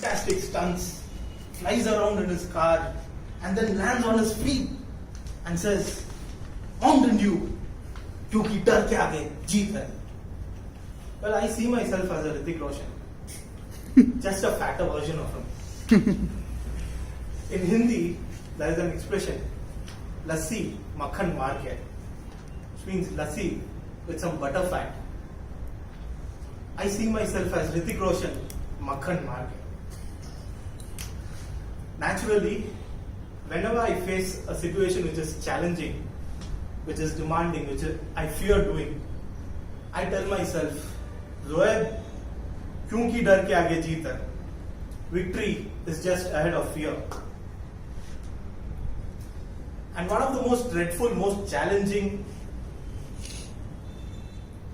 fantastic stunts, flies around in his car, and then lands on his feet and says, Mountain Dew, क्योंकि डर के आगे जीत है. Well, I see myself as a Hrithik Roshan, just a fatter version of him. In Hindi, there is an expression, lassi makhan maar ke, which means lassi with some butter fat. I see myself as Hrithik Roshan, makhan maar ke. Naturally, whenever I face a situation which is challenging, which is demanding, which I fear doing, I tell myself, Zoeb, kyunki dar ke aage jeet hai. Victory is just ahead of fear. And one of the most dreadful, most challenging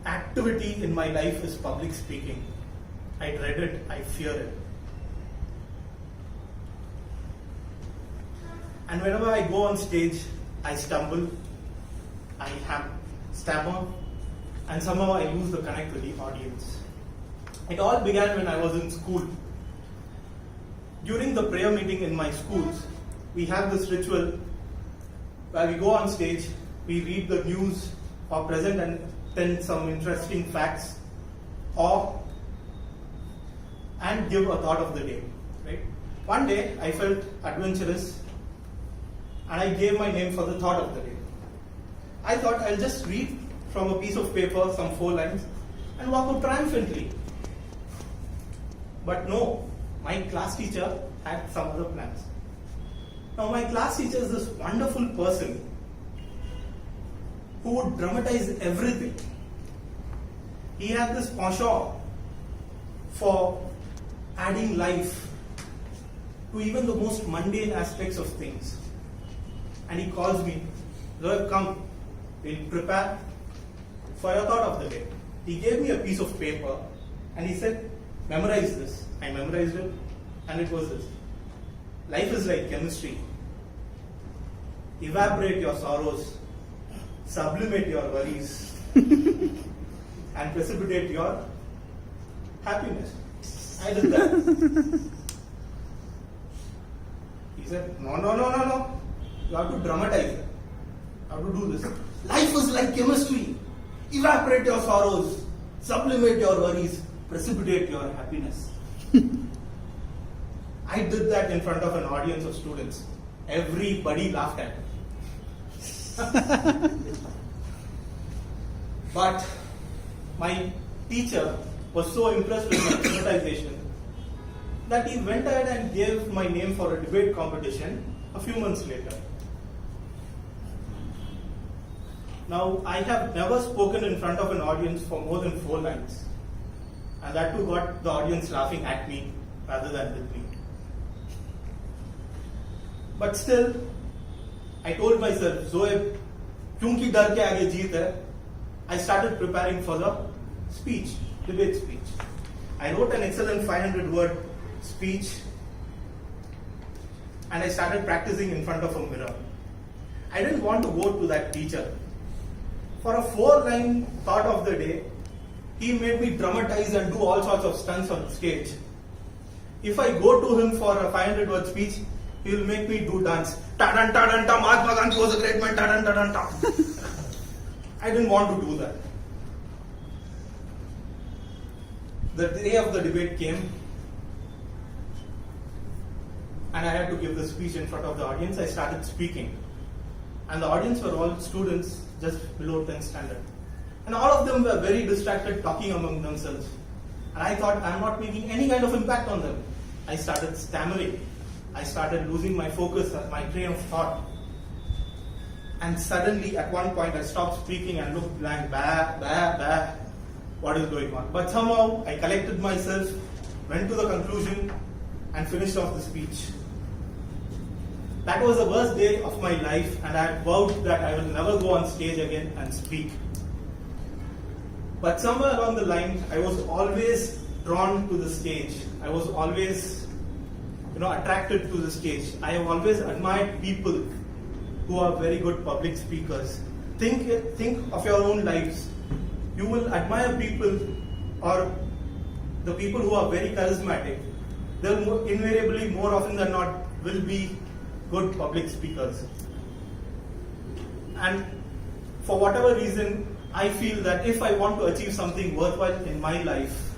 activity in my life is public speaking. I dread it, I fear it. And whenever I go on stage, I stumble, I stammer, and somehow I lose the connect with the audience. It all began when I was in school. During the prayer meeting in my schools, we have this ritual where we go on stage, we read the news or present and tell some interesting facts and give a thought of the day. Right? One day I felt adventurous and I gave my name for the thought of the day. I thought I'll just read from a piece of paper some 4 lines and walk out triumphantly. But no, my class teacher had some other plans. Now my class teacher is this wonderful person who would dramatize everything. He had this penchant for adding life to even the most mundane aspects of things. And he calls me, Zoeb, come, we'll prepare for your thought of the day. He gave me a piece of paper and he said, memorize this. I memorized it and it was this. Life is like chemistry. Evaporate your sorrows, sublimate your worries, and precipitate your happiness. I did that. He said, no. You have to dramatize it. You have to do this. Life is like chemistry. Evaporate your sorrows, sublimate your worries, precipitate your happiness. I did that in front of an audience of students. Everybody laughed at me. But my teacher was so impressed with my dramatization that he went ahead and gave my name for a debate competition a few months later. Now, I have never spoken in front of an audience for more than 4 lines. And that too got the audience laughing at me rather than with me. But still, I told myself, Zoeb, kyunki dar ke aage jeet hai, I started preparing for the speech, debate speech. I wrote an excellent 500-word speech and I started practicing in front of a mirror. I didn't want to go to that teacher. For a 4-line thought of the day, he made me dramatize and do all sorts of stunts on stage. If I go to him for a 500-word speech, he will make me do dance. Ta-dan, ta-dan, ta, Mahatma Gandhi was a great man, ta-dan, ta-dan, ta. I didn't want to do that. The day of the debate came, and I had to give the speech in front of the audience. I started speaking. And the audience were all students just below 10th standard. And all of them were very distracted, talking among themselves. And I thought, I'm not making any kind of impact on them. I started stammering. I started losing my focus, my train of thought. And suddenly, at one point, I stopped speaking and looked blank. Bah. What is going on? But somehow, I collected myself, went to the conclusion, and finished off the speech. That was the worst day of my life, and I had vowed that I will never go on stage again and speak. But somewhere along the line, I was always drawn to the stage. I was always, attracted to the stage. I have always admired people who are very good public speakers. Think of your own lives. You will admire people or the people who are very charismatic, they'll invariably, more often than not, will be good public speakers. And for whatever reason, I feel that if I want to achieve something worthwhile in my life,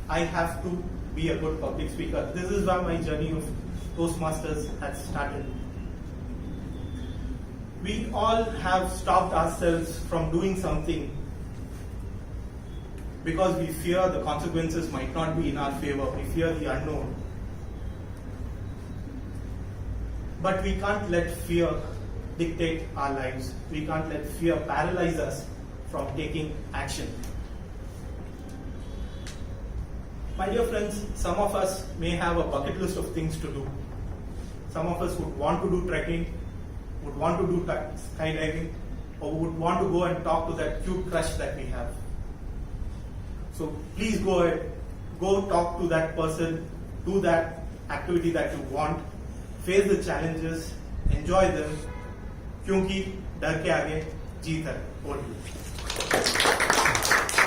I have to be a good public speaker. This is where my journey of Toastmasters has started. We all have stopped ourselves from doing something because we fear the consequences might not be in our favor. We fear the unknown. But we can't let fear dictate our lives. We can't let fear paralyze us from taking action. My dear friends, some of us may have a bucket list of things to do. Some of us would want to do trekking, would want to do skydiving, or would want to go and talk to that cute crush that we have. So please go ahead, go talk to that person, do that activity that you want, face the challenges, enjoy them, क्योंकि डर के आगे जीत है. Over to you.